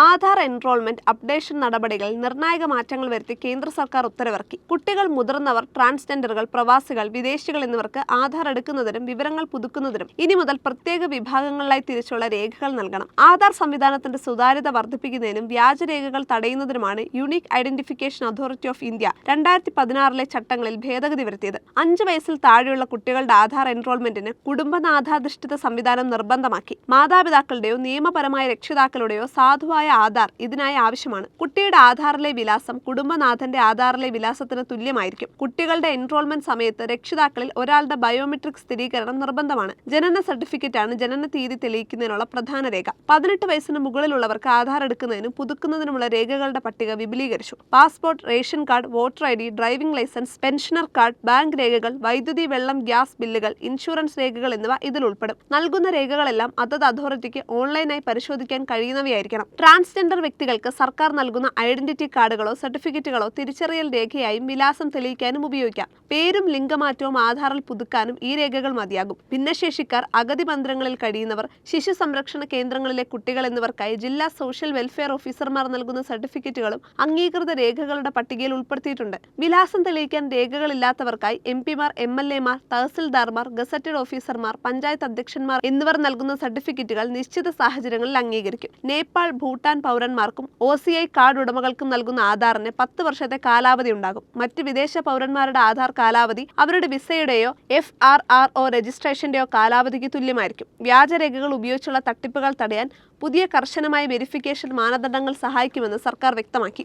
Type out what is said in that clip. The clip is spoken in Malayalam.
ആധാർ എൻറോൾമെന്റ് അപ്ഡേഷൻ നടപടികളിൽ നിർണായക മാറ്റങ്ങൾ വരുത്തി കേന്ദ്ര സർക്കാർ ഉത്തരവിറക്കി. കുട്ടികൾ, മുതിർന്നവർ, ട്രാൻസ്ജെൻഡറുകൾ, പ്രവാസികൾ, വിദേശികൾ എന്നിവർക്ക് ആധാർ എടുക്കുന്നതിനും വിവരങ്ങൾ പുതുക്കുന്നതിനും ഇനി മുതൽ പ്രത്യേക വിഭാഗങ്ങളിലായി തിരിച്ചുള്ള രേഖകൾ നൽകണം. ആധാർ സംവിധാനത്തിന്റെ സുതാര്യത വർദ്ധിപ്പിക്കുന്നതിനും വ്യാജരേഖകൾ തടയുന്നതിനുമാണ് unique identification authority of India 2016 ചട്ടങ്ങളിൽ ഭേദഗതി വരുത്തിയത്. 5 വയസ്സിൽ താഴെയുള്ള കുട്ടികളുടെ ആധാർ എൻറോൾമെന്റിന് കുടുംബനാഥാധിഷ്ഠിത സംവിധാനം നിർബന്ധമാക്കി. മാതാപിതാക്കളുടെയോ നിയമപരമായ രക്ഷിതാക്കളുടെയോ സാധുവായ ആധാർ ഇതിനായി ആവശ്യമാണ്. കുട്ടിയുടെ ആധാറിലെ വിലാസം കുടുംബനാഥന്റെ ആധാറിലെ വിലാസത്തിന് തുല്യമായിരിക്കും. കുട്ടികളുടെ എൻറോൾമെന്റ് സമയത്ത് രക്ഷിതാക്കളിൽ ഒരാളുടെ ബയോമെട്രിക് സ്ഥിരീകരണം നിർബന്ധമാണ്. ജനന സർട്ടിഫിക്കറ്റാണ് ജനന തീയതി തെളിയിക്കുന്നതിനുള്ള പ്രധാന രേഖ. 18 വയസ്സിന് മുകളിലുള്ളവർക്ക് ആധാർ എടുക്കുന്നതിനും പുതുക്കുന്നതിനുമുള്ള രേഖകളുടെ പട്ടിക വിപുലീകരിച്ചു. Passport, ration card, voter ID, driving licence, pensioner card, bank രേഖകൾ, വൈദ്യുതി, വെള്ളം, ഗ്യാസ് ബില്ലുകൾ, ഇൻഷുറൻസ് രേഖകൾ എന്നിവ ഇതിൽ ഉൾപ്പെടും. നൽകുന്ന രേഖകളെല്ലാം അതത് അതോറിറ്റിക്ക് ഓൺലൈനായി പരിശോധിക്കാൻ കഴിയുന്നവയായിരിക്കണം. ട്രാൻസ്ജെൻഡർ വ്യക്തികൾക്ക് സർക്കാർ നൽകുന്ന ഐഡന്റിറ്റി കാർഡുകളോ സർട്ടിഫിക്കറ്റുകളോ തിരിച്ചറിയൽ രേഖയായും വിലാസം തെളിയിക്കാനും ഉപയോഗിക്കാം. പേരും ലിംഗമാറ്റവും ആധാറിൽ പുതുക്കാനും ഈ രേഖകൾ മതിയാകും. ഭിന്നശേഷിക്കാർ, അഗതി മന്ദിരങ്ങളിൽ കഴിയുന്നവർ, ശിശു സംരക്ഷണ കേന്ദ്രങ്ങളിലെ കുട്ടികൾ എന്നിവർക്കായി ജില്ലാ സോഷ്യൽ വെൽഫെയർ ഓഫീസർമാർ നൽകുന്ന സർട്ടിഫിക്കറ്റുകളും അംഗീകൃത രേഖകളുടെ പട്ടികയിൽ ഉൾപ്പെടുത്തിയിട്ടുണ്ട്. വിലാസം തെളിയിക്കാൻ രേഖകളില്ലാത്തവർക്കായി MP-മാർ, MLA-മാർ, തഹസിൽദാർമാർ, ഗസറ്റഡ് ഓഫീസർമാർ, പഞ്ചായത്ത് അധ്യക്ഷന്മാർ എന്നിവർ നൽകുന്ന സർട്ടിഫിക്കറ്റുകൾ നിശ്ചിത സാഹചര്യങ്ങളിൽ അംഗീകരിക്കും. നേപ്പാൾ, ഭൂട്ടാൻ പൗരന്മാർക്കും OCI കാർഡ് ഉടമകൾക്കും നൽകുന്ന ആധാറിന് 10 വർഷത്തെ കാലാവധി ഉണ്ടാകും. മറ്റ് വിദേശ പൗരന്മാരുടെ ആധാർ കാലാവധി അവരുടെ വിസയുടെയോ FRRO രജിസ്ട്രേഷന്റെയോ കാലാവധിക്ക് തുല്യമായിരിക്കും. വ്യാജരേഖകൾ ഉപയോഗിച്ചുള്ള തട്ടിപ്പുകൾ തടയാൻ പുതിയ കർശനമായ വെരിഫിക്കേഷൻ മാനദണ്ഡങ്ങൾ സഹായിക്കുമെന്ന് സർക്കാർ വ്യക്തമാക്കി.